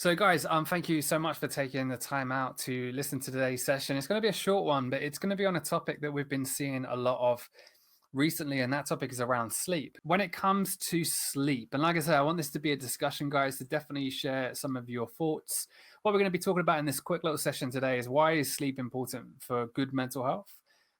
So guys, thank you so much for taking the time out to listen to today's session. It's going to be a short one, but it's going to be on a topic that we've been seeing a lot of recently, and that topic is around sleep. When it comes to sleep, and like I said, I want this to be a discussion, guys, to definitely share some of your thoughts. What we're going to be talking about in this quick little session today is why is sleep important for good mental health?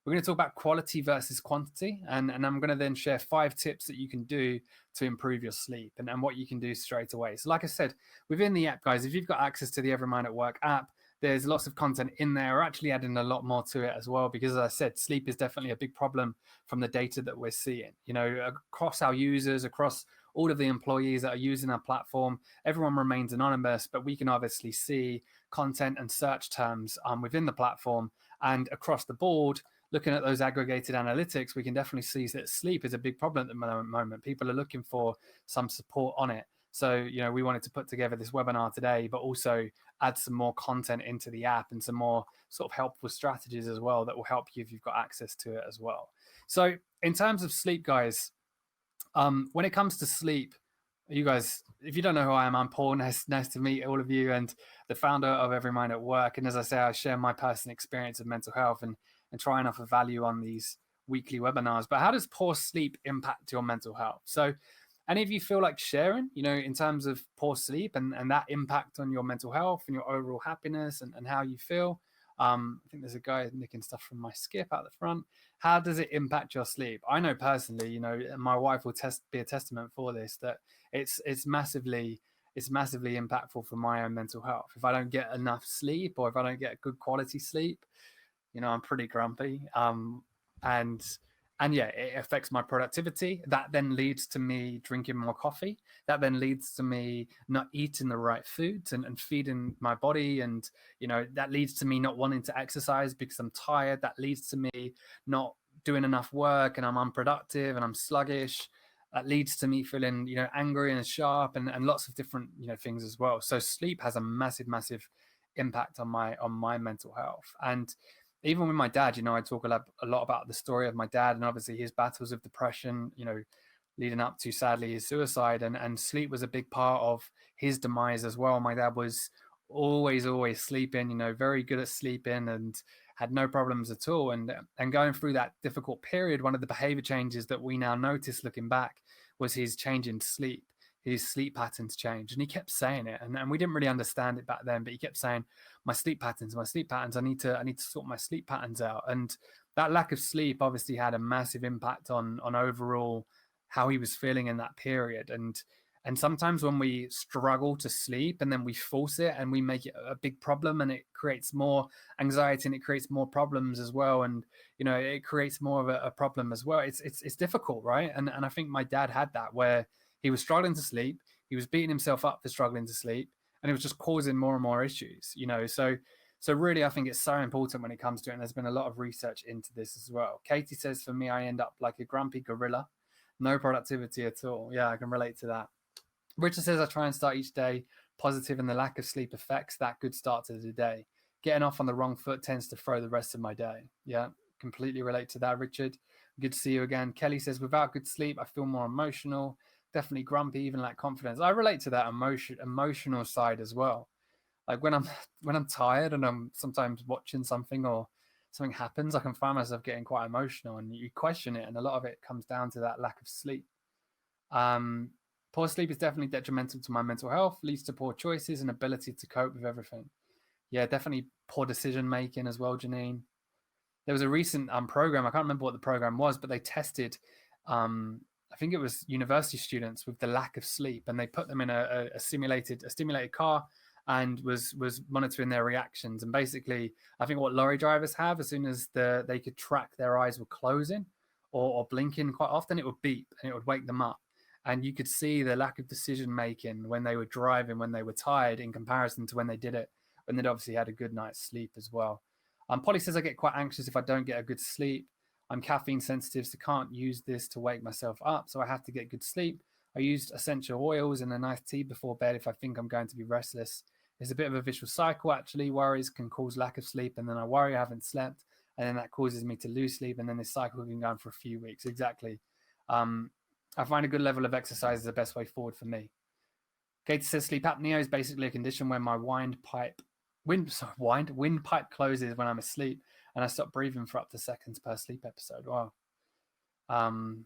We're going to talk about quality versus quantity, and I'm going to then share 5 tips that you can do to improve your sleep and what you can do straight away. So like I said, within the app, guys, if you've got access to the Every Mind at Work app, there's lots of content in there. We're actually adding a lot more to it as well, because as I said, sleep is definitely a big problem from the data that we're seeing. You know, across our users, across all of the employees that are using our platform, everyone remains anonymous, but we can obviously see content and search terms within the platform, and across the board, looking at those aggregated analytics, we can definitely see that sleep is a big problem at the moment. People are looking for some support on it. So, you know, we wanted to put together this webinar today, but also add some more content into the app and some more sort of helpful strategies as well that will help you if you've got access to it as well. So in terms of sleep, guys, when it comes to sleep, you guys, if you don't know who I am, I'm Paul. Nice to meet all of you, and the founder of Every Mind at Work. And as I say, I share my personal experience of mental health and try and offer value on these weekly webinars. But how does poor sleep impact your mental health? So any of you feel like sharing, you know, in terms of poor sleep and that impact on your mental health and your overall happiness and how you feel? I think there's a guy nicking stuff from my skip out the front. How does it impact your sleep? I know personally, you know, my wife will be a testament for this, that it's massively impactful for my own mental health. If I don't get enough sleep, or if I don't get good quality sleep, you know, I'm pretty grumpy. And yeah, it affects my productivity. That then leads to me drinking more coffee. That then leads to me not eating the right foods and feeding my body. And, you know, that leads to me not wanting to exercise because I'm tired. That leads to me not doing enough work, and I'm unproductive and I'm sluggish. That leads to me feeling, you know, angry and sharp, and lots of different, you know, things as well. So sleep has a massive impact on my mental health. And even with my dad, you know, I talk a lot about the story of my dad and obviously his battles of depression, you know, leading up to, sadly, his suicide, and sleep was a big part of his demise as well. My dad was always sleeping, you know, very good at sleeping, and had no problems at all. And going through that difficult period, one of the behavior changes that we now notice looking back was his change in sleep. His sleep patterns changed, and he kept saying it, and we didn't really understand it back then, but he kept saying, my sleep patterns, I need to sort my sleep patterns out. And that lack of sleep obviously had a massive impact on overall how he was feeling in that period. And sometimes when we struggle to sleep and then we force it and we make it a big problem, and it creates more anxiety and it creates more problems as well, and you know, it creates more of a problem as well. It's difficult, right? And I think my dad had that, where he was struggling to sleep, he was beating himself up for struggling to sleep, and it was just causing more and more issues, you know. So really, I think it's so important when it comes to it, and there's been a lot of research into this as well. Katie says, for me, I end up like a grumpy gorilla, no productivity at all. Yeah, I can relate to that. Richard says, I try and start each day positive, and the lack of sleep affects that good start to the day. Getting off on the wrong foot tends to throw the rest of my day. Yeah, completely relate to that, Richard. Good to see you again. Kelly says, without good sleep, I feel more emotional, definitely grumpy, even lack confidence. I relate to that emotional side as well. Like when I'm tired and I'm sometimes watching something or something happens, I can find myself getting quite emotional, and you question it, and a lot of it comes down to that lack of sleep. Poor sleep is definitely detrimental to my mental health, leads to poor choices and ability to cope with everything. Yeah, definitely poor decision making as well, Janine. There was a recent program, I can't remember what the program was, but they tested, I think it was university students with the lack of sleep, and they put them in a simulated car and was monitoring their reactions. And basically, I think what lorry drivers have, as soon as they could track their eyes were closing or blinking quite often, it would beep and it would wake them up. And you could see the lack of decision making when they were driving, when they were tired, in comparison to when they did it, when they'd obviously had a good night's sleep as well. Polly says, I get quite anxious if I don't get a good sleep. I'm caffeine sensitive, so can't use this to wake myself up, so I have to get good sleep. I used essential oils and a nice tea before bed if I think I'm going to be restless. It's a bit of a vicious cycle, actually. Worries can cause lack of sleep, and then I worry I haven't slept, and then that causes me to lose sleep, and then this cycle can go on for a few weeks. Exactly. I find a good level of exercise is the best way forward for me. Katie says sleep apnea is basically a condition where my windpipe closes when I'm asleep, and I stop breathing for up to seconds per sleep episode. Wow. Um,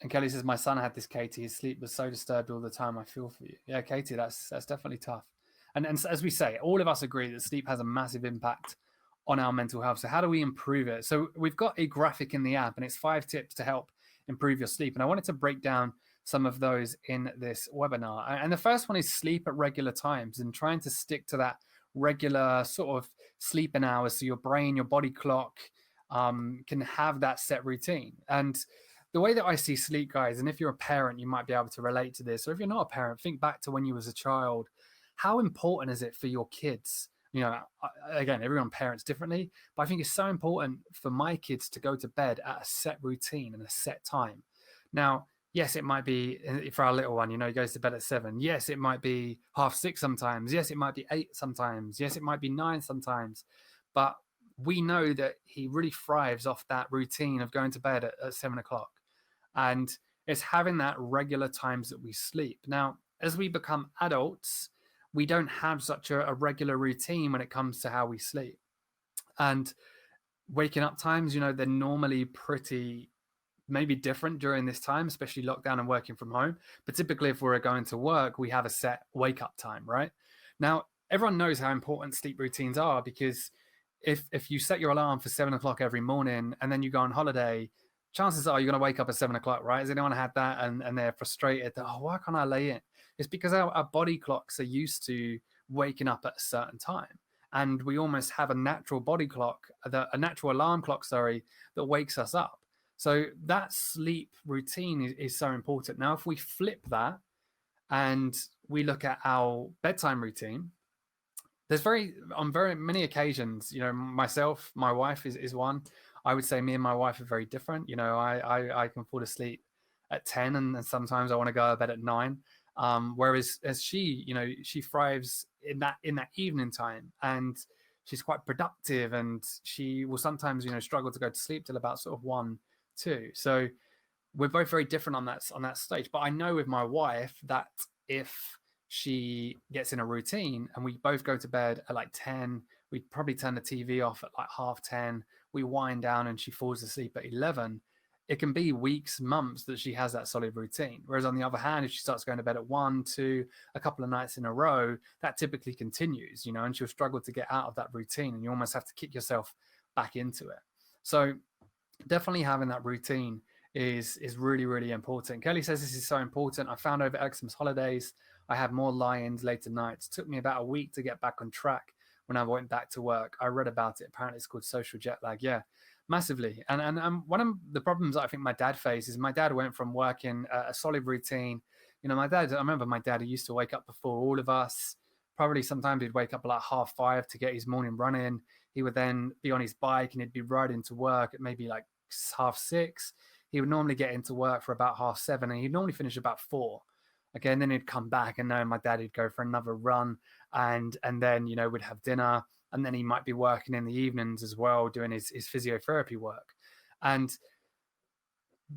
and Kelly says my son had this, Katie. His sleep was so disturbed all the time. I feel for you. Yeah, Katie, that's definitely tough. And as we say, all of us agree that sleep has a massive impact on our mental health. So how do we improve it? So we've got a graphic in the app, and it's 5 tips to help improve your sleep. And I wanted to break down some of those in this webinar. And the first one is sleep at regular times and trying to stick to that regular sort of sleeping hours so your brain, your body clock can have that set routine. And the way that I see sleep, guys, and if you're a parent, you might be able to relate to this. Or if you're not a parent, think back to when you was a child. How important is it for your kids? You know, again, everyone parents differently, but I think it's so important for my kids to go to bed at a set routine and a set time. Now, yes, it might be for our little one, you know, he goes to bed at 7. Yes, it might be 6:30 sometimes. Yes, it might be 8 sometimes. Yes, it might be 9 sometimes. But we know that he really thrives off that routine of going to bed at 7 o'clock. And it's having that regular times that we sleep. Now, as we become adults, we don't have such a regular routine when it comes to how we sleep. And waking up times, you know, they're normally pretty maybe different during this time, especially lockdown and working from home. But typically, if we're going to work, we have a set wake up time, right? Now, everyone knows how important sleep routines are because if you set your alarm for 7 o'clock every morning and then you go on holiday, chances are you're going to wake up at 7 o'clock, right? Has anyone had that and they're frustrated that, oh, why can't I lay in? It's because our body clocks are used to waking up at a certain time. And we almost have a natural body clock, a natural alarm clock, sorry, that wakes us up. So that sleep routine is so important. Now, if we flip that and we look at our bedtime routine, there's on very many occasions, you know, myself, my wife is one. I would say me and my wife are very different. You know, I can fall asleep at 10 and sometimes I want to go to bed at 9. Whereas as she, you know, she thrives in that evening time and she's quite productive and she will sometimes, you know, struggle to go to sleep till about sort of 1, 2. So we're both very different on that stage. But I know with my wife that if she gets in a routine and we both go to bed at like 10, we probably turn the TV off at like 10:30, we wind down and she falls asleep at 11. It can be weeks, months that she has that solid routine. Whereas on the other hand, if she starts going to bed at 1, 2, a couple of nights in a row, that typically continues, you know, and she'll struggle to get out of that routine and you almost have to kick yourself back into it. So definitely having that routine is really, really important. Kelly says this is so important. I found over Xmas holidays, I had more lie-ins later nights. It took me about a week to get back on track when I went back to work. I read about it. Apparently it's called social jet lag. Yeah, massively. And one of the problems that I think my dad faced is my dad went from working a solid routine. You know, I remember my dad, he used to wake up before all of us. Probably sometimes he'd wake up at like 5:30 to get his morning run in. He would then be on his bike and he'd be riding to work at maybe like 6:30. He would normally get into work for about 7:30 and he'd normally finish about 4. Again, then he'd come back and knowing my dad, he'd go for another run and then, you know, we'd have dinner and then he might be working in the evenings as well, doing his physiotherapy work. And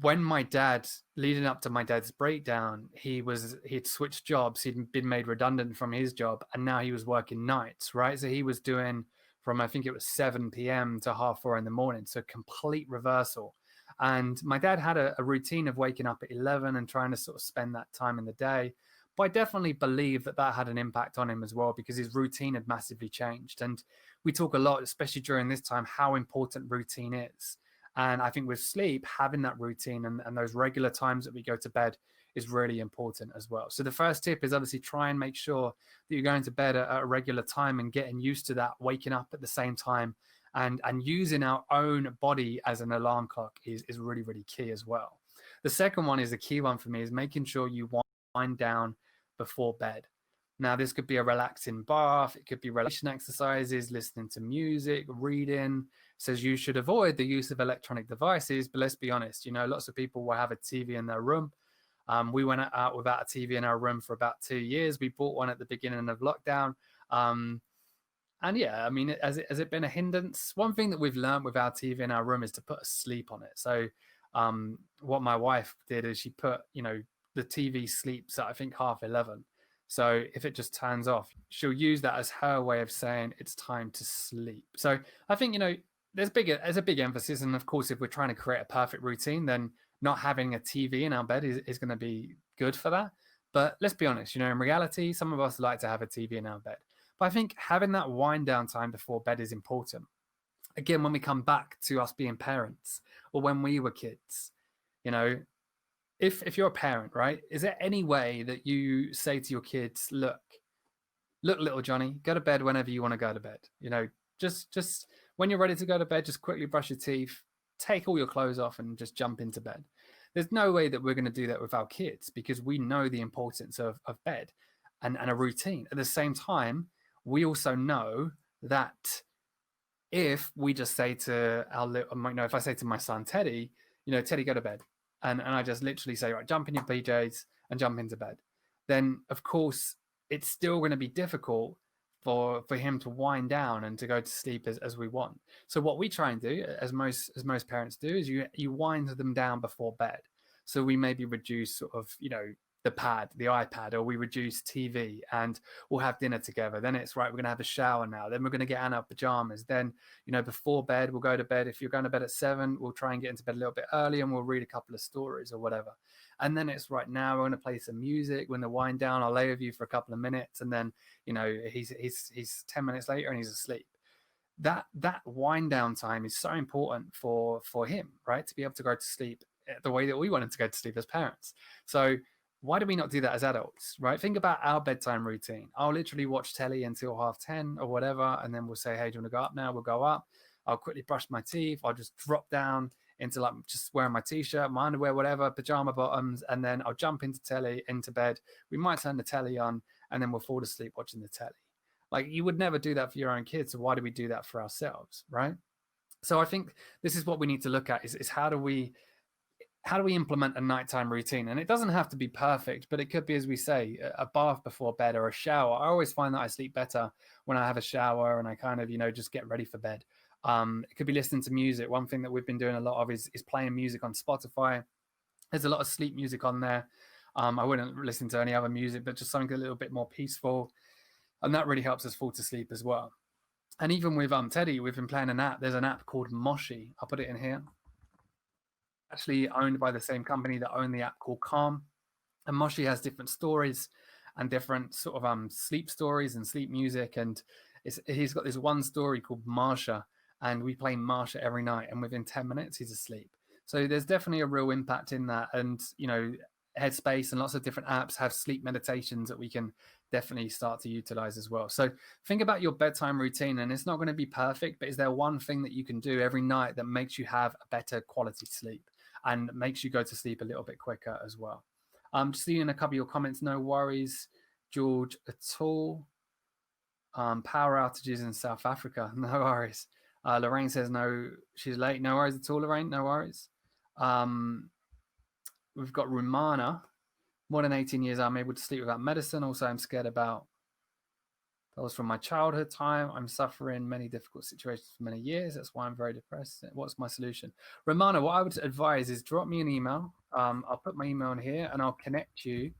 when my dad, leading up to my dad's breakdown, he'd switched jobs, he'd been made redundant from his job and now he was working nights, right? So he was doing from, I think it was 7 p.m. to 4:30 in the morning. So complete reversal. And my dad had a routine of waking up at 11 and trying to sort of spend that time in the day. But I definitely believe that had an impact on him as well because his routine had massively changed. And we talk a lot, especially during this time, how important routine is. And I think with sleep, having that routine and those regular times that we go to bed is really important as well. So the first tip is obviously try and make sure that you're going to bed at a regular time and getting used to that, waking up at the same time and using our own body as an alarm clock is really, really key as well. The second one is the key one for me is making sure you wind down before bed. Now, this could be a relaxing bath. It could be relaxation exercises, listening to music, reading. It says you should avoid the use of electronic devices, but let's be honest, you know, lots of people will have a TV in their room. We went out without a TV in our room for about 2 years. We bought one at the beginning of lockdown. And yeah, I mean, has it been a hindrance? One thing that we've learned with our TV in our room is to put a sleep on it. So what my wife did is she put, you know, the TV sleeps at I think 11:30. So if it just turns off, she'll use that as her way of saying it's time to sleep. So I think, there's a big emphasis. And of course, if we're trying to create a perfect routine, then not having a TV in our bed is going to be good for that. But let's be honest, in reality, some of us like to have a TV in our bed. But I think having that wind down time before bed is important. Again, when we come back to us being parents or when we were kids, you know, if you're a parent, right, is there any way that you say to your kids, look, little Johnny, go to bed whenever you want to go to bed. Just when you're ready to go to bed, just quickly brush your teeth, take all your clothes off, and just jump into bed. There's no way that we're going to do that with our kids because we know the importance of bed and a routine. At the same time, we also know that if we just say to if I say to my son Teddy, Teddy, go to bed, and I just literally say, right, jump in your PJs and jump into bed, then of course it's still going to be difficult for him to wind down and to go to sleep as we want. So what we try and do, as most parents do, is you wind them down before bed. So we maybe reduce sort of the iPad, or we reduce TV, and we'll have dinner together. Then it's right, we're going to have a shower now. Then we're going to get in our pajamas. Then, before bed, we'll go to bed. If you're going to bed at 7, we'll try and get into bed a little bit early and we'll read a couple of stories or whatever. And then it's right now, we're going to play some music. When the wind down, I'll lay with you for a couple of minutes. And then, he's 10 minutes later and he's asleep. That wind down time is so important for him, right? To be able to go to sleep the way that we want him to go to sleep as parents. So why do we not do that as adults, right? Think about our bedtime routine. I'll literally watch telly until 10:30 or whatever, and then we'll say, hey, do you want to go up now? We'll go up. I'll quickly brush my teeth. I'll just drop down into just wearing my t-shirt, my underwear, whatever, pajama bottoms, and then I'll jump into bed. We might turn the telly on, and then we'll fall asleep watching the telly. Like, you would never do that for your own kids, so why do we do that for ourselves, right? So I think this is what we need to look at is how do we implement a nighttime routine? And it doesn't have to be perfect, but it could be, as we say, a bath before bed or a shower. I always find that I sleep better when I have a shower and I kind of, just get ready for bed. It could be listening to music. One thing that we've been doing a lot of is playing music on Spotify. There's a lot of sleep music on there. I wouldn't listen to any other music, but just something a little bit more peaceful. And that really helps us fall to sleep as well. And even with Teddy, we've been playing an app. There's an app called Moshi. I'll put it in here. Actually owned by the same company that own the app called Calm. And Moshi has different stories and different sort of sleep stories and sleep music. And he's got this one story called Marsha, and we play Marsha every night, and within 10 minutes he's asleep. So there's definitely a real impact in that. And Headspace and lots of different apps have sleep meditations that we can definitely start to utilize as well. So think about your bedtime routine, and it's not going to be perfect, but is there one thing that you can do every night that makes you have a better quality sleep and makes you go to sleep a little bit quicker as well? Just seeing a couple of your comments. No worries, George, at all. Power outages in South Africa. No worries. Lorraine says no, she's late. No worries at all, Lorraine. No worries. We've got Rumana. More than 18 years, I'm able to sleep without medicine. Also, I'm scared about that was from my childhood time. I'm suffering many difficult situations for many years. That's why I'm very depressed. What's my solution? Romana, what I would advise is drop me an email. I'll put my email in here and I'll connect you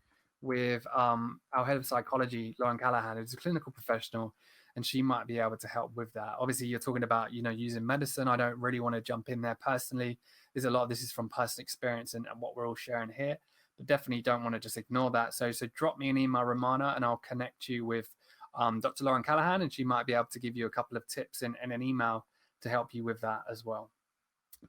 with our head of psychology, Lauren Callahan, who's a clinical professional, and she might be able to help with that. Obviously, you're talking about, using medicine. I don't really want to jump in there personally. There's a lot of this is from personal experience and what we're all sharing here, but definitely don't want to just ignore that. So drop me an email, Romana, and I'll connect you with Dr. Lauren Callahan, and she might be able to give you a couple of tips in an email to help you with that as well.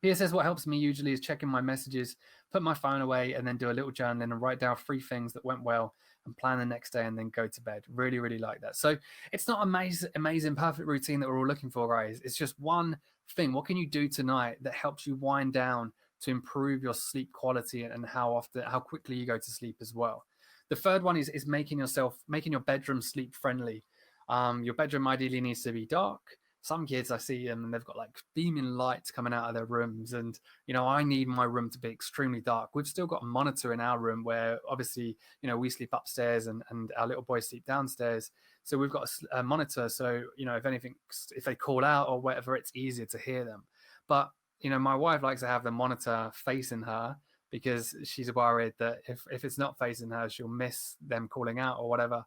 Pia says, what helps me usually is checking my messages, put my phone away, and then do a little journaling and write down 3 things that went well and plan the next day and then go to bed. Really, really like that. So it's not amazing, perfect routine that we're all looking for, guys. It's just one thing. What can you do tonight that helps you wind down to improve your sleep quality and how quickly you go to sleep as well? The third one is making your bedroom sleep friendly. Your bedroom ideally needs to be dark. Some kids, I see them and they've got like beaming lights coming out of their rooms. And, I need my room to be extremely dark. We've still got a monitor in our room where obviously, we sleep upstairs and our little boys sleep downstairs. So we've got a monitor. So, if they call out or whatever, it's easier to hear them. But, my wife likes to have the monitor facing her because she's worried that if it's not facing her, she'll miss them calling out or whatever.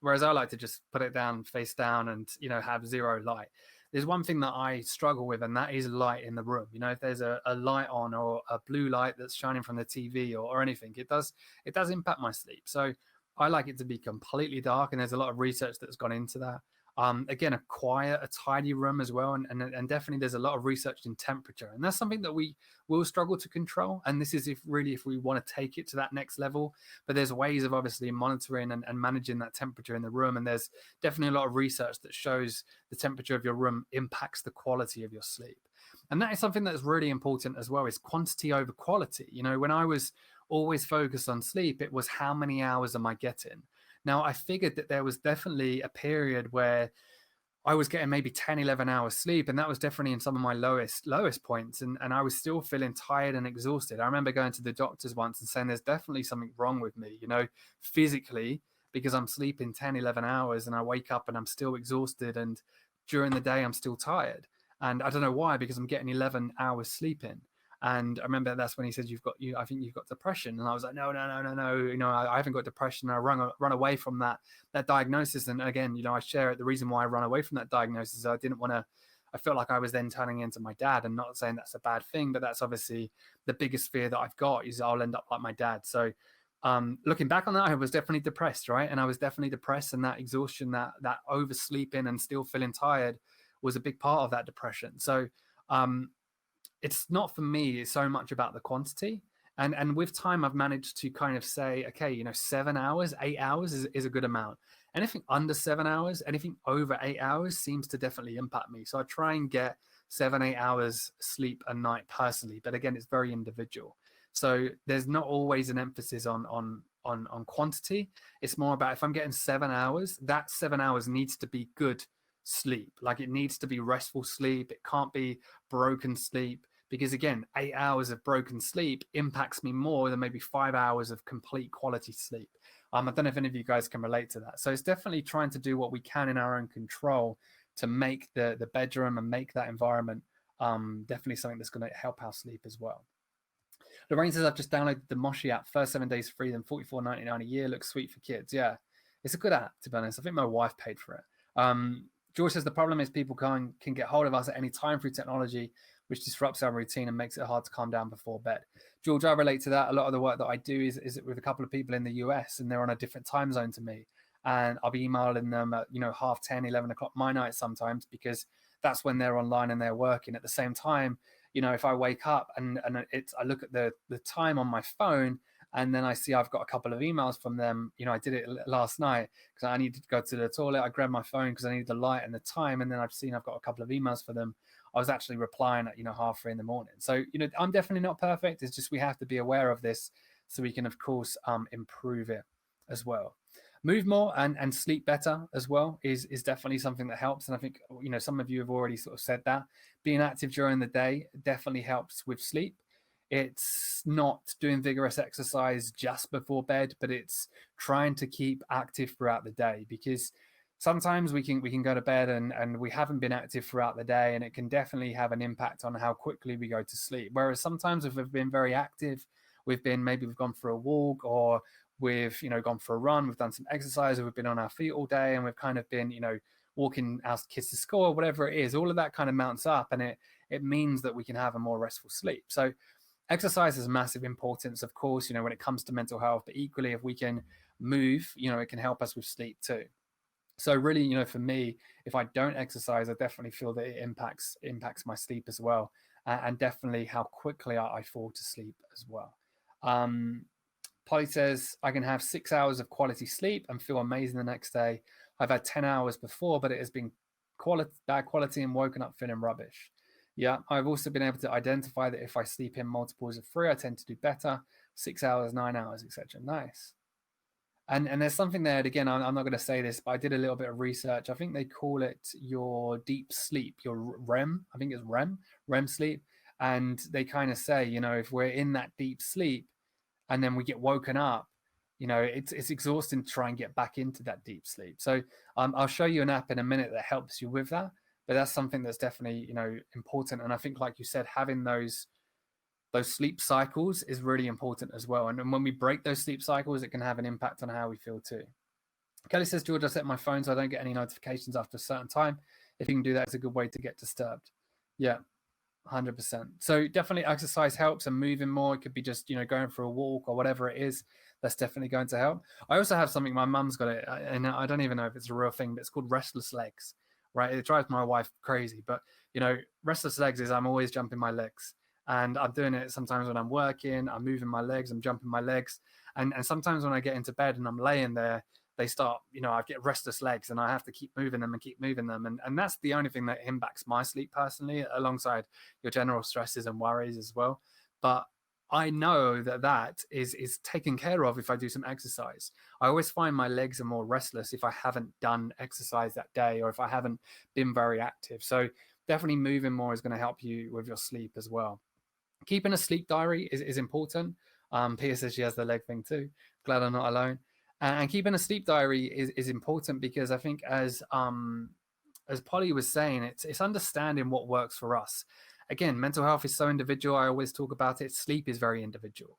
Whereas I like to just put it down, face down, and have zero light. There's one thing that I struggle with, and that is light in the room. If there's a light on or a blue light that's shining from the TV or anything, it does impact my sleep. So I like it to be completely dark, and there's a lot of research that's gone into that. Again, a quiet, a tidy room as well, and definitely there's a lot of research in temperature, and that's something that we will struggle to control. And this is if we want to take it to that next level. But there's ways of obviously monitoring and managing that temperature in the room, and there's definitely a lot of research that shows the temperature of your room impacts the quality of your sleep. And that is something that's really important as well, is quantity over quality. When I was always focused on sleep, it was how many hours am I getting. Now, I figured that there was definitely a period where I was getting maybe 10, 11 hours sleep, and that was definitely in some of my lowest points. And I was still feeling tired and exhausted. I remember going to the doctors once and saying there's definitely something wrong with me, physically, because I'm sleeping 10, 11 hours and I wake up and I'm still exhausted. And during the day, I'm still tired. And I don't know why, because I'm getting 11 hours sleeping. And I remember that's when he said, I think you've got depression. And I was like, no. I haven't got depression. I run away from that diagnosis. And again, I share it. The reason why I run away from that diagnosis is I felt like I was then turning into my dad, and not saying that's a bad thing, but that's obviously the biggest fear that I've got, is I'll end up like my dad. So looking back on that, I was definitely depressed, right? And I was definitely depressed, and that exhaustion, that oversleeping and still feeling tired was a big part of that depression. So it's not for me so much about the quantity. And with time, I've managed to kind of say, okay, 7 hours, 8 hours is a good amount. Anything under 7 hours, anything over 8 hours seems to definitely impact me. So I try and get 7, 8 hours sleep a night personally. But again, it's very individual. So there's not always an emphasis on quantity. It's more about, if I'm getting 7 hours, that 7 hours needs to be good sleep. Like, it needs to be restful sleep. It can't be broken sleep, because again, 8 hours of broken sleep impacts me more than maybe 5 hours of complete quality sleep. I don't know if any of you guys can relate to that. So it's definitely trying to do what we can in our own control to make the bedroom and make that environment definitely something that's going to help our sleep as well. Lorraine says, I've just downloaded the Moshi app. First 7 days free, then $44.99 a year. Looks sweet for kids. Yeah, it's a good app, to be honest. I think my wife paid for it. George says, the problem is people can get hold of us at any time through technology, which disrupts our routine and makes it hard to calm down before bed. George, I relate to that. A lot of the work that I do is with a couple of people in the US, and they're on a different time zone to me. And I'll be emailing them at 10:30, 11 o'clock my night sometimes, because that's when they're online and they're working. At the same time, if I wake up and I look at the time on my phone, and then I see I've got a couple of emails from them. I did it last night because I needed to go to the toilet. I grabbed my phone because I needed the light and the time, and then I've got a couple of emails for them. I was actually replying at 3:30 in the morning. So I'm definitely not perfect. It's just we have to be aware of this so we can, of course, improve it as well. Move more and sleep better as well is definitely something that helps. And I think some of you have already sort of said that. Being active during the day definitely helps with sleep. It's not doing vigorous exercise just before bed, but it's trying to keep active throughout the day, because sometimes we can go to bed and we haven't been active throughout the day, and it can definitely have an impact on how quickly we go to sleep. Whereas sometimes if we've been very active, we've gone for a walk, or we've gone for a run, we've done some exercise, or we've been on our feet all day, and we've kind of been walking our kids to school, or whatever it is, all of that kind of mounts up, and it means that we can have a more restful sleep. So exercise has massive importance, of course, when it comes to mental health, but equally, if we can move, it can help us with sleep too. So really, for me, if I don't exercise, I definitely feel that it impacts my sleep as well, and definitely how quickly I fall to sleep as well. Polly says, I can have 6 hours of quality sleep and feel amazing the next day. I've had 10 hours before, but it has been bad quality and woken up feeling rubbish. Yeah, I've also been able to identify that if I sleep in multiples of 3, I tend to do better. 6 hours, 9 hours, etc. Nice. And there's something there, and again, I'm not going to say this, but I did a little bit of research. I think they call it your deep sleep, your REM. I think it's REM sleep. And they kind of say, if we're in that deep sleep and then we get woken up, it's exhausting to try and get back into that deep sleep. So I'll show you an app in a minute that helps you with that. But that's something that's definitely, important. And I think, like you said, having those those sleep cycles is really important as well. And when we break those sleep cycles, it can have an impact on how we feel too. Kelly says, George, I set my phone so I don't get any notifications after a certain time. If you can do that, it's a good way to get disturbed. Yeah, 100%. So definitely exercise helps, and moving more. It could be just, going for a walk or whatever it is. That's definitely going to help. I also have something, my mum's got it, and I don't even know if it's a real thing, but it's called restless legs, right? It drives my wife crazy. But, restless legs is I'm always jumping my legs. And I'm doing it sometimes when I'm working, I'm moving my legs, I'm jumping my legs. And sometimes when I get into bed and I'm laying there, they start, I get restless legs and I have to keep moving them and keep moving them. And that's the only thing that impacts my sleep personally, alongside your general stresses and worries as well. But I know that is taken care of if I do some exercise. I always find my legs are more restless if I haven't done exercise that day, or if I haven't been very active. So definitely moving more is going to help you with your sleep as well. Keeping a sleep diary is important. Pia says she has the leg thing too. Glad I'm not alone. And keeping a sleep diary is important, because I think, as Polly was saying, it's understanding what works for us. Again, mental health is so individual. I always talk about it. Sleep is very individual.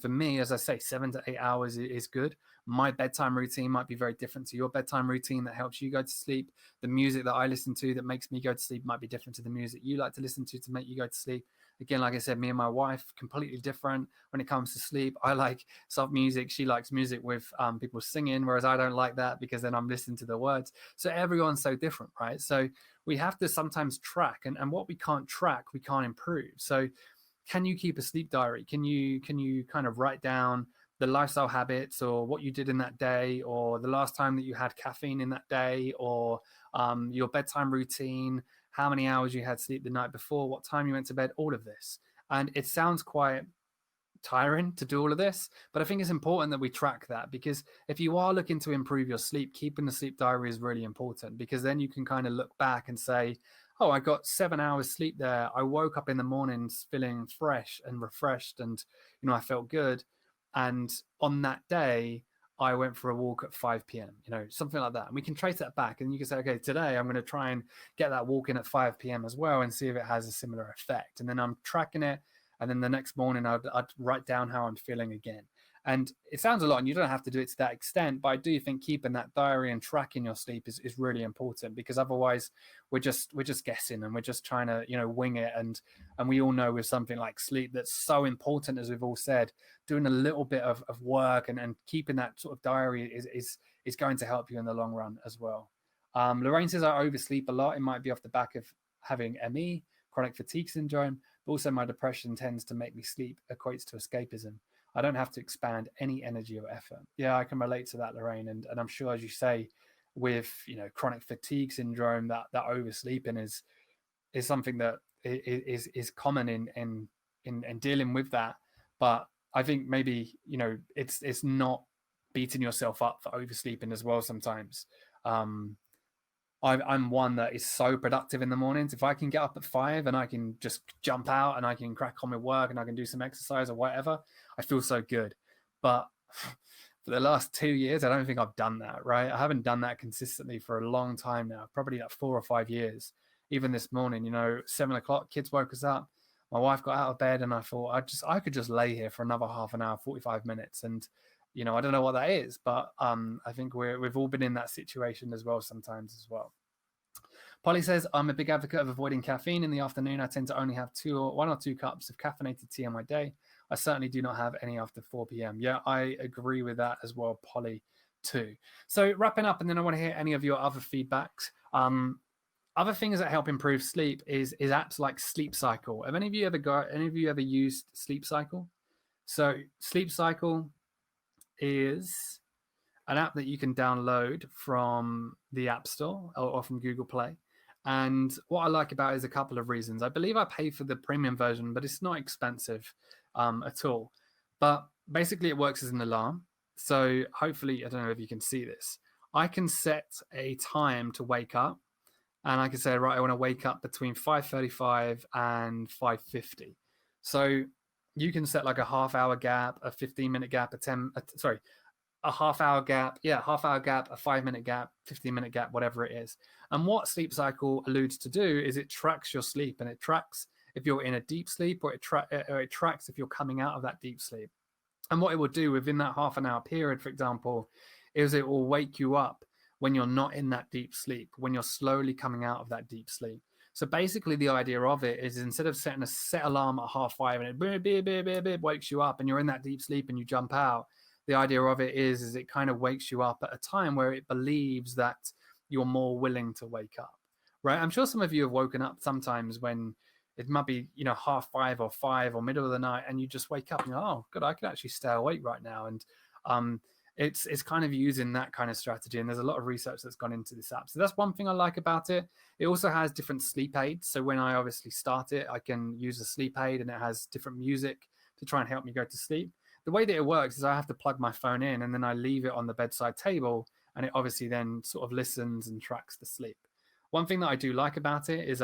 For me, as I say, 7 to 8 hours is good. My bedtime routine might be very different to your bedtime routine that helps you go to sleep. The music that I listen to that makes me go to sleep might be different to the music you like to listen to make you go to sleep. Again, like I said, me and my wife, completely different when it comes to sleep. I like soft music. She likes music with people singing, whereas I don't like that, because then I'm listening to the words. So everyone's so different, right? So we have to sometimes track, and what we can't track, we can't improve. So can you keep a sleep diary? Can you kind of write down the lifestyle habits, or what you did in that day, or the last time that you had caffeine in that day, or your bedtime routine, how many hours you had sleep the night before, what time you went to bed, all of this. And it sounds quite tiring to do all of this, but I think it's important that we track that, because if you are looking to improve your sleep, keeping the sleep diary is really important, because then you can kind of look back and say, oh, I got 7 hours sleep there. I woke up in the mornings feeling fresh and refreshed, and I felt good. And on that day, I went for a walk at 5 p.m., something like that. And we can trace that back, and you can say, okay, today I'm going to try and get that walk in at 5 p.m. as well, and see if it has a similar effect. And then I'm tracking it. And then the next morning, I'd write down how I'm feeling again. And it sounds a lot, and you don't have to do it to that extent, but I do think keeping that diary and tracking your sleep is really important, because otherwise we're just guessing, and we're just trying to wing it. And we all know with something like sleep that's so important, as we've all said, doing a little bit of work and keeping that sort of diary is going to help you in the long run as well. Lorraine says, I oversleep a lot. It might be off the back of having ME, chronic fatigue syndrome, but also my depression tends to make me sleep, equates to escapism. I don't have to expand any energy or effort. Yeah, I can relate to that, Lorraine. And I'm sure, as you say, with chronic fatigue syndrome, that oversleeping is something that is common in dealing with that. But I think maybe it's not beating yourself up for oversleeping as well sometimes. I'm one that is so productive in the mornings. If I can get up at 5 and I can just jump out and I can crack on with work and I can do some exercise or whatever, I feel so good. But for the last 2 years, I don't think I've done that, right? I haven't done that consistently for a long time now, probably like 4 or 5 years. Even this morning, 7 o'clock, kids woke us up. My wife got out of bed and I thought I could just lay here for another half an hour, 45 minutes. And, I don't know what that is, but I think we've all been in that situation as well sometimes as well. Polly says, I'm a big advocate of avoiding caffeine in the afternoon. I tend to only have 1 or 2 cups of caffeinated tea on my day. I certainly do not have any after 4 p.m. Yeah, I agree with that as well, Polly, too. So wrapping up, and then I want to hear any of your other feedbacks. Other things that help improve sleep is apps like Sleep Cycle. Have any of you ever used Sleep Cycle? So Sleep Cycle is an app that you can download from the App Store or from Google Play. And what I like about it is a couple of reasons. I believe I pay for the premium version, but it's not expensive at all. But basically it works as an alarm. So hopefully, I don't know if you can see this. I can set a time to wake up, and I can say, right, I want to wake up between 5:35 and 5:50. So you can set like a half-hour gap, a 15-minute gap, a half-hour gap, a 5-minute gap, 15-minute gap, whatever it is. And what Sleep Cycle alludes to do is it tracks your sleep, and it tracks if you're in a deep sleep, or it tracks if you're coming out of that deep sleep. And what it will do within that half an hour period, for example, is it will wake you up when you're not in that deep sleep, when you're slowly coming out of that deep sleep. So basically, the idea of it is, instead of setting a set alarm at 5:30 and it beep, beep, beep, beep, beep, wakes you up and you're in that deep sleep and you jump out, the idea of it is it kind of wakes you up at a time where it believes that you're more willing to wake up, right? I'm sure some of you have woken up sometimes when it might be, 5:30 or 5 or middle of the night, and you just wake up and you're, oh, good, I can actually stay awake right now. And it's kind of using that kind of strategy, and there's a lot of research that's gone into this app. So that's one thing I like about it. It also has different sleep aids. So when I obviously start it, I can use a sleep aid, and it has different music to try and help me go to sleep. The way that it works is I have to plug my phone in, and then I leave it on the bedside table, and it obviously then sort of listens and tracks the sleep. One thing that I do like about it is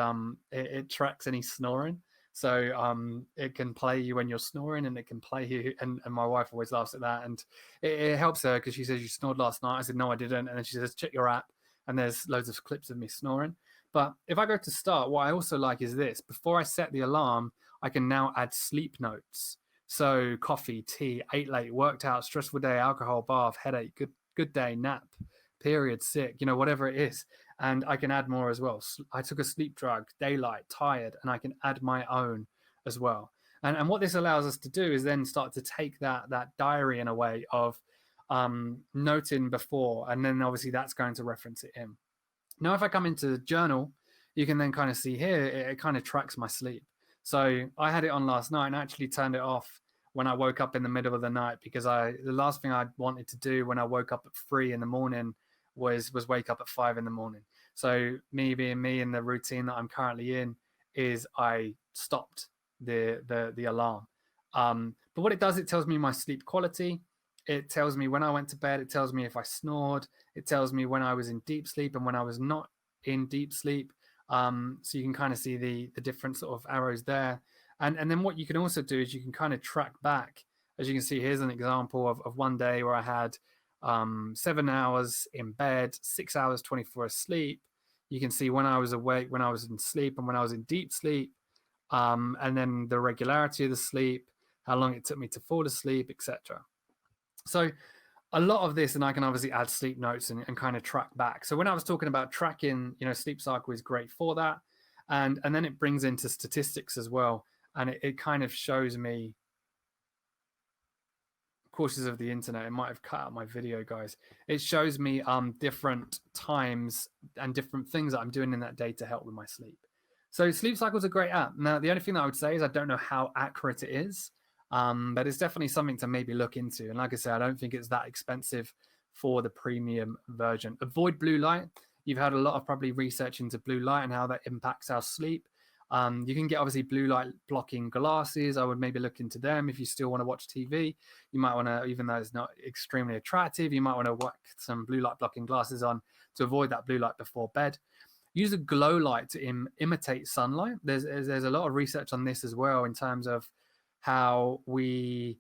it tracks any snoring. So it can play you when you're snoring, and it can play you. And my wife always laughs at that, and it helps her because she says, "You snored last night." I said, "No, I didn't." And then she says, "Check your app," and there's loads of clips of me snoring. But if I go to start, what I also like is this: before I set the alarm, I can now add sleep notes. So coffee, tea, ate late, worked out, stressful day, alcohol, bath, headache, good day, nap, period, sick, whatever it is. And I can add more as well. I took a sleep drug, daylight, tired, and I can add my own as well. And what this allows us to do is then start to take that diary in a way of noting before, and then obviously that's going to reference it in. Now, if I come into the journal, you can then kind of see here, it kind of tracks my sleep. So I had it on last night and actually turned it off when I woke up in the middle of the night, because the last thing I wanted to do when I woke up at 3 in the morning was wake up at 5 in the morning. So me being me, in the routine that I'm currently in, is I stopped the alarm. But what it does, it tells me my sleep quality. It tells me when I went to bed. It tells me if I snored. It tells me when I was in deep sleep and when I was not in deep sleep. So you can kind of see the different sort of arrows there. And then what you can also do is you can kind of track back. As you can see, here's an example of one day where I had 7 hours in bed, 6 hours 24 asleep. You can see when I was awake, when I was in sleep, and when I was in deep sleep, and then the regularity of the sleep, how long it took me to fall asleep, etc. So a lot of this, and I can obviously add sleep notes and kind of track back. So when I was talking about tracking, sleep cycle is great for that. And then it brings into statistics as well. And it kind of shows me, cautious of the internet, it might have cut out my video, guys. It shows me different times and different things that I'm doing in that day to help with my sleep. So Sleep Cycle is a great app. Now, the only thing that I would say is I don't know how accurate it is, but it's definitely something to maybe look into. And like I said, I don't think it's that expensive for the premium version. Avoid blue light. You've had a lot of probably research into blue light and how that impacts our sleep. You can get obviously blue light blocking glasses. I would maybe look into them if you still want to watch TV. You might want to, even though it's not extremely attractive, you might want to whack some blue light blocking glasses on to avoid that blue light before bed. Use a glow light to imitate sunlight. There's a lot of research on this as well, in terms of how we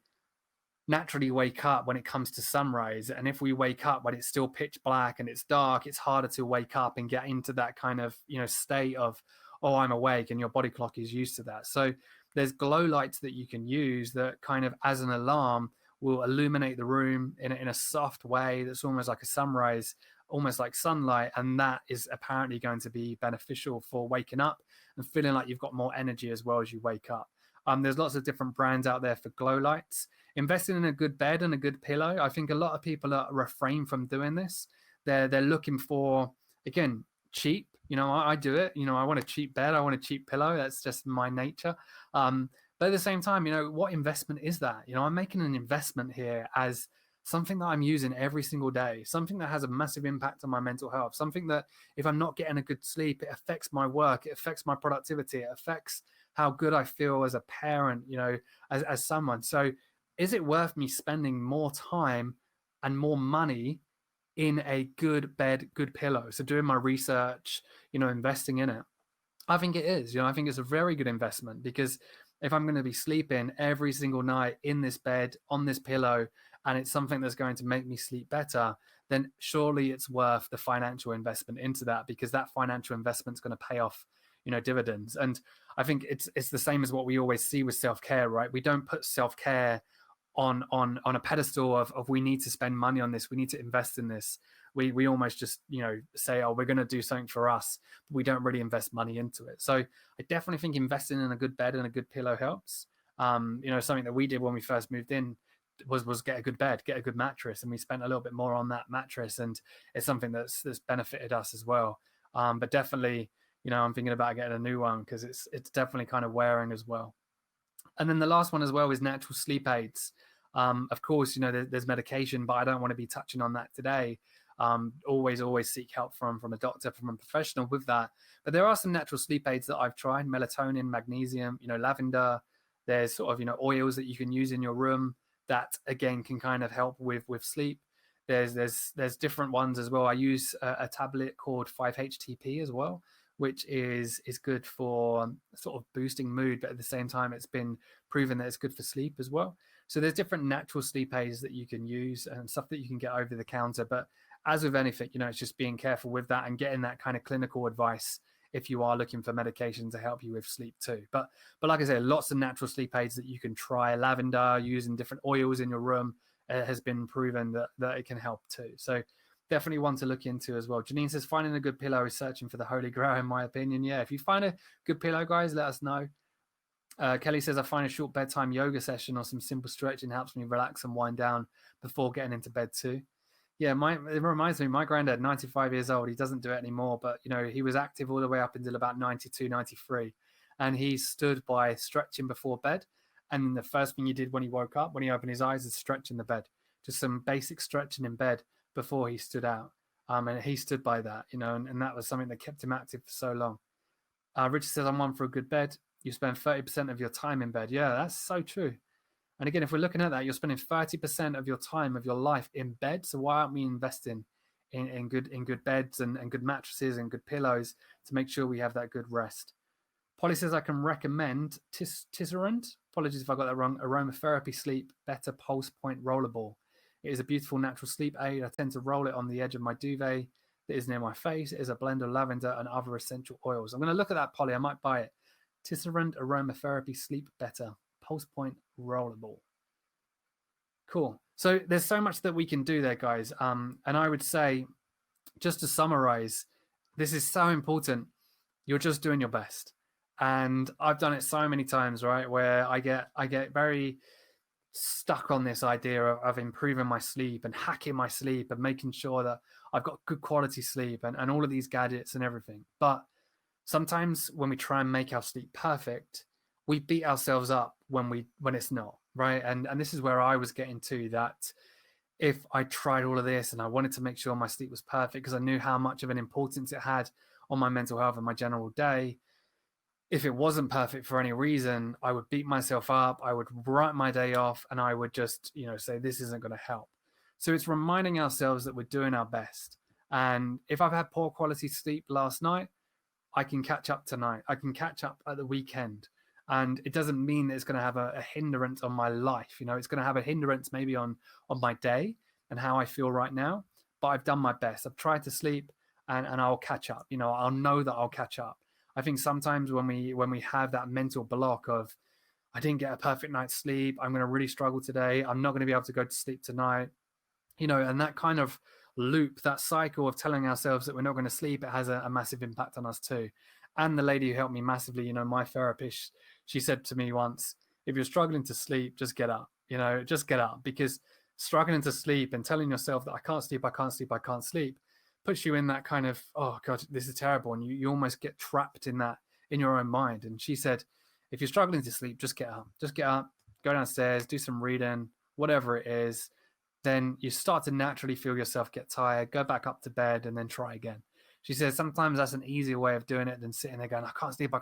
naturally wake up when it comes to sunrise. And if we wake up when it's still pitch black and it's dark, it's harder to wake up and get into that kind of state of, oh, I'm awake, and your body clock is used to that. So there's glow lights that you can use that kind of, as an alarm, will illuminate the room in a soft way that's almost like a sunrise, almost like sunlight. And that is apparently going to be beneficial for waking up and feeling like you've got more energy as well as you wake up. There's lots of different brands out there for glow lights. Investing in a good bed and a good pillow. I think a lot of people are refrain from doing this. They're looking for, again, cheap. I do it. I want a cheap bed. I want a cheap pillow. That's just my nature. But at the same time, what investment is that? I'm making an investment here as something that I'm using every single day, something that has a massive impact on my mental health, something that if I'm not getting a good sleep, it affects my work, it affects my productivity, it affects how good I feel as a parent, as someone. So is it worth me spending more time and more money in a good bed, good pillow? So doing my research, investing in it. I think it is. I think it's a very good investment, because if I'm going to be sleeping every single night in this bed, on this pillow, and it's something that's going to make me sleep better, then surely it's worth the financial investment into that, because that financial investment is going to pay off, dividends. And I think it's the same as what we always see with self-care, right? We don't put self-care on a pedestal of we need to spend money on this, we need to invest in this. We almost just say, oh, we're going to do something for us, but we don't really invest money into it. So I definitely think investing in a good bed and a good pillow helps. Something that we did when we first moved in was get a good bed, get a good mattress, and we spent a little bit more on that mattress, and it's something that's benefited us as well. But definitely, I'm thinking about getting a new one because it's definitely kind of wearing as well. And then the last one as well is natural sleep aids. Of course, there's medication, but I don't want to be touching on that today. Always seek help from a doctor, from a professional with that. But there are some natural sleep aids that I've tried: melatonin, magnesium, lavender. There's sort of oils that you can use in your room that again can kind of help with sleep. There's different ones as well. I use a tablet called 5-HTP as well, which is good for sort of boosting mood, but at the same time, it's been proven that it's good for sleep as well. So there's different natural sleep aids that you can use and stuff that you can get over the counter. But as with anything, it's just being careful with that and getting that kind of clinical advice if you are looking for medication to help you with sleep too. But like I said, lots of natural sleep aids that you can try. Lavender, using different oils in your room, has been proven that it can help too. So definitely one to look into as well. Janine says, finding a good pillow is searching for the holy grail, in my opinion. Yeah, if you find a good pillow, guys, let us know. Kelly says, I find a short bedtime yoga session or some simple stretching helps me relax and wind down before getting into bed too. Yeah, it reminds me, my granddad, 95 years old, he doesn't do it anymore, but he was active all the way up until about 92, 93. And he stood by stretching before bed. And the first thing he did when he woke up, when he opened his eyes, is stretch in the bed. Just some basic stretching in bed before he stood out. And he stood by that, and that was something that kept him active for so long. Richard says, I'm one for a good bed. You spend 30% of your time in bed. Yeah, that's so true. And again, if we're looking at that, you're spending 30% of your time of your life in bed. So why aren't we investing in good beds and good mattresses and good pillows to make sure we have that good rest? Polly says, I can recommend Tisserand. Apologies if I got that wrong. Aromatherapy Sleep Better Pulse Point Rollerball. It is a beautiful natural sleep aid. I tend to roll it on the edge of my duvet that is near my face. It is a blend of lavender and other essential oils. I'm going to look at that, Polly. I might buy it. Tisserand Aromatherapy Sleep Better Pulse Point Rollerball. Cool. So there's so much that we can do there, guys. And I would say, just to summarize, this is so important. You're just doing your best. And I've done it so many times, right, where I get very stuck on this idea of improving my sleep and hacking my sleep and making sure that I've got good quality sleep and all of these gadgets and everything. But sometimes when we try and make our sleep perfect, we beat ourselves up when it's not, right? And this is where I was getting to, that if I tried all of this and I wanted to make sure my sleep was perfect because I knew how much of an importance it had on my mental health and my general day, if it wasn't perfect for any reason, I would beat myself up, I would write my day off, and I would just, say this isn't going to help. So it's reminding ourselves that we're doing our best. And if I've had poor quality sleep last night, I can catch up tonight. I can catch up at the weekend. And it doesn't mean that it's going to have a hindrance on my life. It's going to have a hindrance maybe on my day and how I feel right now. But I've done my best. I've tried to sleep and I'll catch up. I'll know that I'll catch up. I think sometimes when we have that mental block of, I didn't get a perfect night's sleep, I'm going to really struggle today, I'm not going to be able to go to sleep tonight, and that kind of loop, that cycle of telling ourselves that we're not going to sleep, it has a massive impact on us too. And the lady who helped me massively, my therapist, she said to me once, if you're struggling to sleep, just get up, just get up, because struggling to sleep and telling yourself that I can't sleep puts you in that kind of, oh God, this is terrible. And you almost get trapped in that, in your own mind. And she said, if you're struggling to sleep, just get up, go downstairs, do some reading, whatever it is. Then you start to naturally feel yourself get tired, go back up to bed and then try again. She says sometimes that's an easier way of doing it than sitting there going, I can't sleep,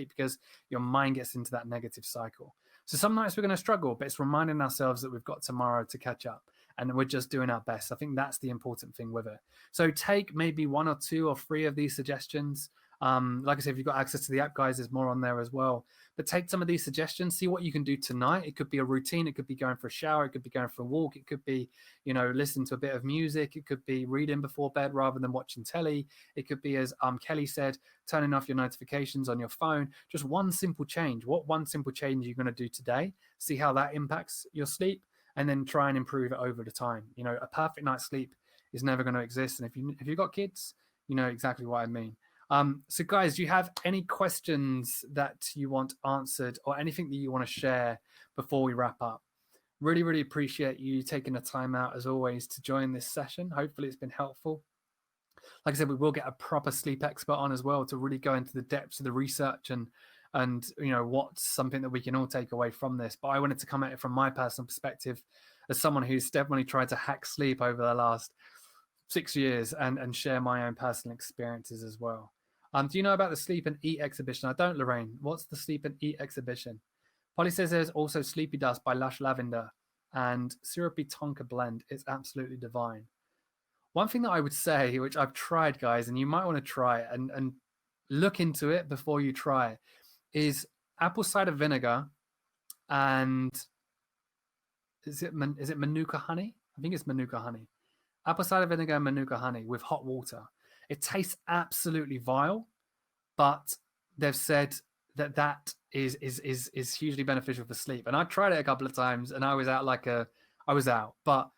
because your mind gets into that negative cycle. So some nights we're going to struggle, but it's reminding ourselves that we've got tomorrow to catch up and we're just doing our best. I think that's the important thing with it. So take maybe 1 or 2 or 3 of these suggestions. Like I said, if you've got access to the app, guys, there's more on there as well. But take some of these suggestions, see what you can do tonight. It could be a routine. It could be going for a shower. It could be going for a walk. It could be, listening to a bit of music. It could be reading before bed rather than watching telly. It could be, as Kelly said, turning off your notifications on your phone. Just one simple change. What one simple change are you going to do today? See how that impacts your sleep, and then try and improve it over the time. A perfect night's sleep is never going to exist. And if you've got kids, you know exactly what I mean. So guys, do you have any questions that you want answered or anything that you want to share before we wrap up? Really, really appreciate you taking the time out as always to join this session. Hopefully it's been helpful. Like I said, we will get a proper sleep expert on as well to really go into the depths of the research and what's something that we can all take away from this. But I wanted to come at it from my personal perspective as someone who's definitely tried to hack sleep over the last 6 years and share my own personal experiences as well. Do you know about the Sleep and Eat exhibition? I don't, Lorraine. What's the Sleep and Eat exhibition? Polly says there's also Sleepy Dust by Lush Lavender and Syrupy Tonka Blend. It's absolutely divine. One thing that I would say, which I've tried, guys, and you might want to try it and look into it before you try it, is apple cider vinegar and is it Manuka honey? I think it's Manuka honey. Apple cider vinegar and Manuka honey with hot water. It tastes absolutely vile, but they've said that is hugely beneficial for sleep. And I tried it a couple of times, and I was out. But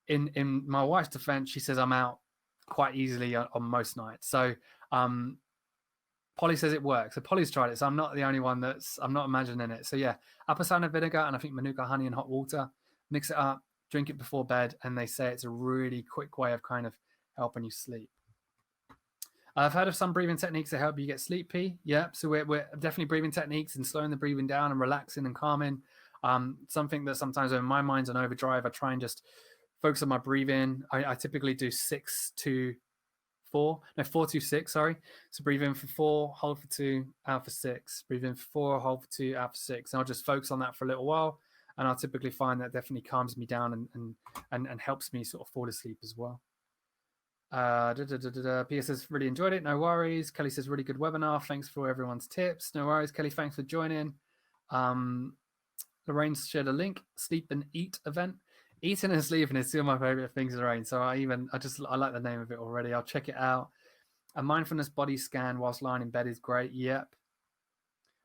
in my wife's defense, she says I'm out quite easily on most nights. So Polly says it works. So Polly's tried it. So I'm not the only one I'm not imagining it. So yeah, apple cider vinegar and I think Manuka honey and hot water. Mix it up, drink it before bed, and they say it's a really quick way of kind of helping you sleep. I've heard of some breathing techniques that help you get sleepy. Yeah, so we're definitely breathing techniques and slowing the breathing down and relaxing and calming. Something that sometimes when my mind's on overdrive, I try and just focus on my breathing. I typically do 4 to 6, sorry. So breathe in for 4, hold for 2, out for 6. Breathe in for 4, hold for 2, out for 6. And I'll just focus on that for a little while. And I'll typically find that definitely calms me down and helps me sort of fall asleep as well. Pia says, really enjoyed it. No worries. Kelly says, really good webinar. Thanks for everyone's tips. No worries, Kelly. Thanks for joining. Lorraine shared a link. Sleep and Eat event. Eating and sleeping is two of my favorite things, Lorraine. So I like the name of it already. I'll check it out. A mindfulness body scan whilst lying in bed is great. Yep.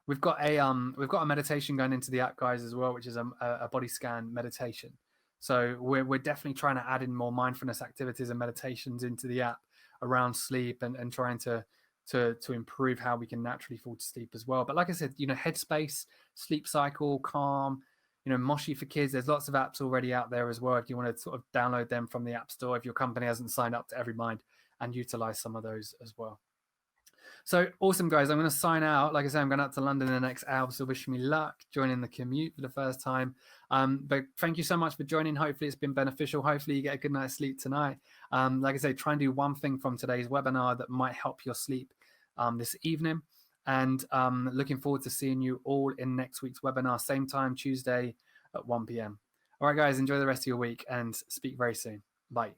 We've got a meditation going into the app, guys, as well, which is a body scan meditation. So we're definitely trying to add in more mindfulness activities and meditations into the app around sleep and trying to improve how we can naturally fall to sleep as well. But like I said, Headspace, Sleep Cycle, Calm, Moshi for kids. There's lots of apps already out there as well if you want to sort of download them from the App Store if your company hasn't signed up to Everymind and utilize some of those as well. So awesome, guys. I'm going to sign out. Like I said, I'm going out to London in the next hour, so wish me luck joining the commute for the first time. But thank you so much for joining. Hopefully it's been beneficial. Hopefully you get a good night's sleep tonight. Like I say, try and do one thing from today's webinar that might help your sleep this evening. And looking forward to seeing you all in next week's webinar, same time, Tuesday at 1 p.m. All right, guys, enjoy the rest of your week and speak very soon. Bye.